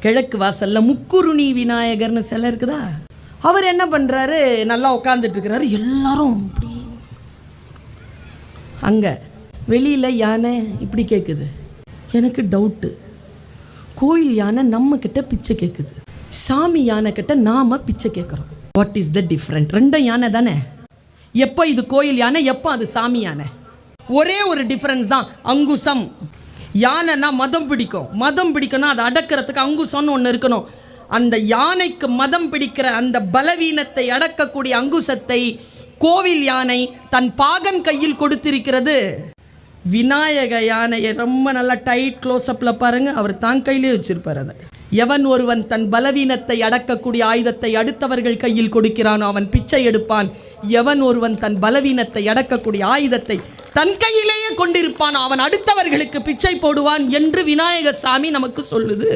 கிழக்கு வாசல்ல முக்குருணி விநாயகர்னு சிலை இருக்குதா, அவர் என்ன பண்றாரு, நல்லா உட்காந்துட்டு இருக்கிறாரு. எல்லாரும் இப்படி அங்க வெளியில யானை இப்படி கேட்குது. எனக்கு டவுட்டு, கோயில் யானை நம்ம கிட்ட பிச்சை கேட்குது, சாமி யானை கிட்ட நாம பிச்சை கேட்குறோம். What is the different? ரெண்டும் யானை தானே. எப்போ இது கோயில் யானை, எப்போ அது சாமி யானை? ஒரே ஒரு டிஃப்ரென்ஸ் தான், அங்குசம். யானைன்னா மதம் பிடிக்கும், மதம் பிடிக்கணும், அதை அடக்கிறதுக்கு அங்குசம்னு ஒன்று இருக்கணும். அந்த யானைக்கு மதம் பிடிக்கிற அந்த பலவீனத்தை அடக்கக்கூடிய அங்குசத்தை கோவில் யானை தன் பாகன் கையில் கொடுத்திருக்கிறது. விநாயக யானையை ரொம்ப நல்லா டைட் க்ளோஸ்அப்பில் பாருங்க, அவர் தான் கையிலே வச்சிருப்பார். அதை எவன் ஒருவன் தன் பலவீனத்தை அடக்கக்கூடிய ஆயுதத்தை அடுத்தவர்கள் கையில் கொடுக்கிறானோ அவன் பிச்சை எடுப்பான். எவன் ஒருவன் தன் பலவீனத்தை அடக்கக்கூடிய ஆயுதத்தை தன் கையிலேயே கொண்டிருப்பான் அவன் அடுத்தவர்களுக்கு பிச்சை போடுவான் என்று விநாயக சாமி நமக்கு சொல்லுது.